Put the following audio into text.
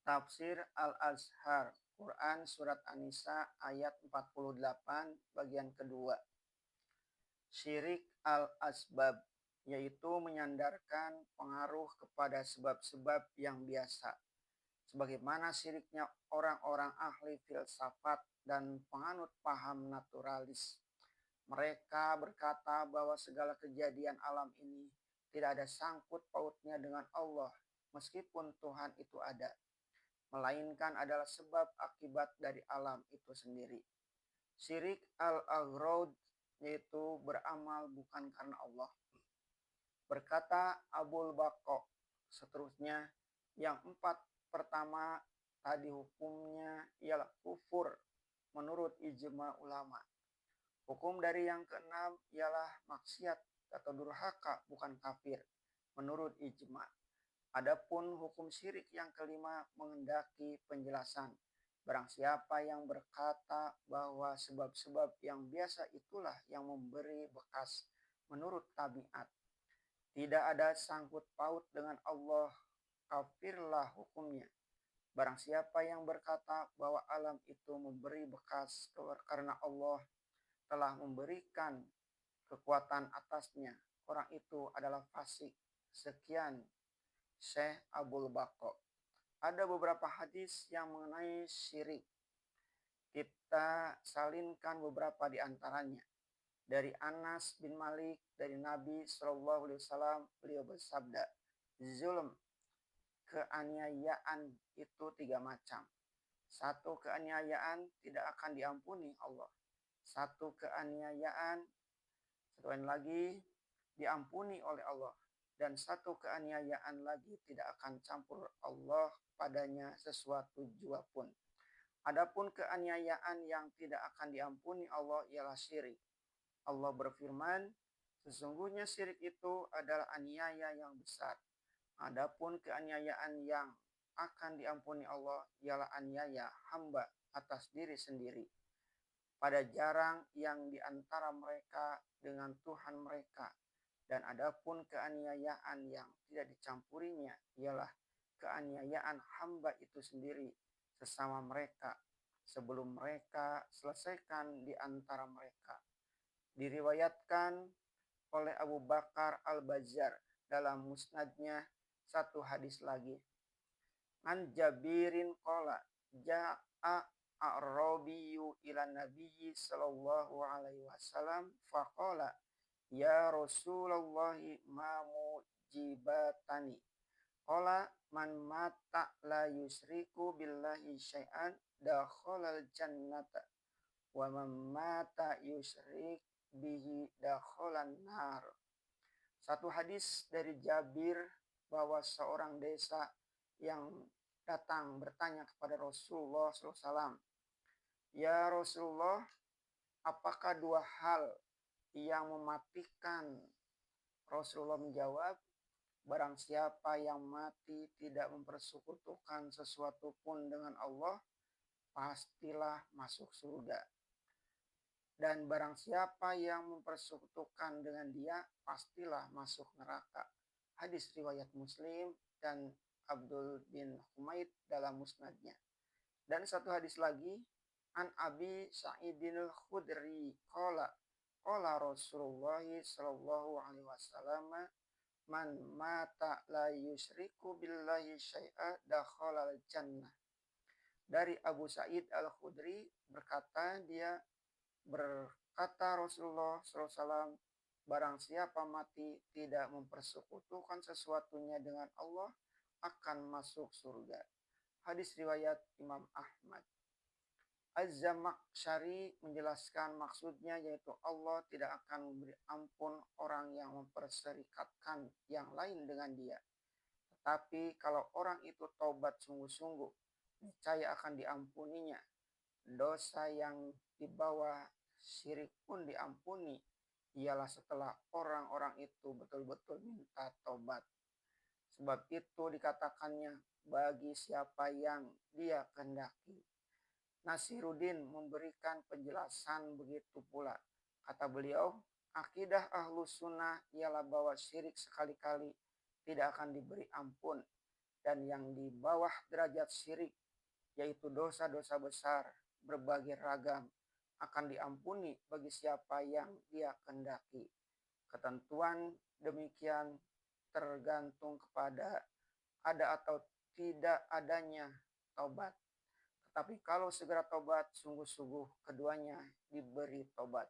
Tafsir Al-Azhar, Quran Surat An-Nisa ayat 48 bagian kedua. Syirik al-asbab, yaitu menyandarkan pengaruh kepada sebab-sebab yang biasa. Sebagaimana syiriknya orang-orang ahli filsafat dan penganut paham naturalis. Mereka berkata bahwa segala kejadian alam ini tidak ada sangkut pautnya dengan Allah, meskipun Tuhan itu ada, melainkan adalah sebab akibat dari alam itu sendiri. Syirik al-aghrad, yaitu beramal bukan karena Allah. Berkata Abul Baqo, seterusnya, yang empat pertama tadi hukumnya ialah kufur menurut ijma ulama. Hukum dari yang keenam ialah maksiat atau durhaka bukan kafir menurut ijma. Adapun hukum syirik yang kelima mengendaki penjelasan. Barang siapa yang berkata bahwa sebab-sebab yang biasa itulah yang memberi bekas menurut tabiat, tidak ada sangkut paut dengan Allah, kafirlah hukumnya. Barang siapa yang berkata bahwa alam itu memberi bekas karena Allah telah memberikan kekuatan atasnya, orang itu adalah fasik. Sekian Syekh Abul Baqo. Ada beberapa hadis yang mengenai syirik. Kita salinkan beberapa di antaranya. Dari Anas bin Malik, dari Nabi SAW, beliau bersabda, zulm, keaniayaan itu 3 macam. Satu keaniayaan tidak akan diampuni Allah. Satu keaniayaan, satu lagi diampuni oleh Allah. Dan satu keaniayaan lagi tidak akan campur Allah padanya sesuatu jua pun. Adapun keaniayaan yang tidak akan diampuni Allah ialah syirik. Allah berfirman, sesungguhnya syirik itu adalah aniaya yang besar. Adapun keaniayaan yang akan diampuni Allah ialah aniaya hamba atas diri sendiri. Pada jarang yang diantara mereka dengan Tuhan mereka. Dan adapun keaniayaan yang tidak dicampurinya ialah keaniayaan hamba itu sendiri sesama mereka sebelum mereka selesaikan di antara mereka. Diriwayatkan oleh Abu Bakar Al-Bazzar dalam musnadnya satu hadis lagi. An Jabirin qala ja'a a'rabiyyu ila nabiyyi sallallahu alaihi wasallam faqala ya Rasulullah ma mujibatani. Qala man mata la yusriku billahi syai'an dakhalal jannata wa man mata yusyrik bihi dakhalan nar. Satu hadis dari Jabir bahwa seorang desa yang datang bertanya kepada Rasulullah SAW, ya Rasulullah, apakah dua hal yang mematikan? Rasulullah menjawab, barang siapa yang mati tidak mempersekutukan sesuatu pun dengan Allah, pastilah masuk surga. Dan barang siapa yang mempersekutukan dengan dia, pastilah masuk neraka. Hadis riwayat Muslim dan Abdul bin Humaid dalam musnadnya. Dan satu hadis lagi, an Abi Sa'idin al-Khudri qala qala Rasulullah sallallahu alaihi wasallam man mata la yusyriku billahi syai'a dakhalal jannah. Dari Abu Sa'id al-Khudri berkata Rasulullah SAW, barang siapa mati tidak mempersekutukan sesuatunya dengan Allah akan masuk surga. Hadis riwayat Imam Ahmad. Az-Zamakhsyari menjelaskan maksudnya yaitu Allah tidak akan memberi ampun orang yang memperserikatkan yang lain dengan dia. Tetapi kalau orang itu taubat sungguh-sungguh, niscaya akan diampuninya. Dosa yang dibawa syirik pun diampuni, ialah setelah orang-orang itu betul-betul minta taubat. Sebab itu dikatakannya bagi siapa yang dia kehendaki. Nasiruddin memberikan penjelasan begitu pula. Kata beliau, akidah Ahlus Sunnah ialah bahwa syirik sekali-kali tidak akan diberi ampun. dan yang di bawah derajat syirik, yaitu dosa-dosa besar berbagai ragam, akan diampuni bagi siapa yang Dia kehendaki. Ketentuan demikian tergantung kepada ada atau tidak adanya taubat. Tetapi kalau segera tobat, sungguh-sungguh keduanya diberi tobat.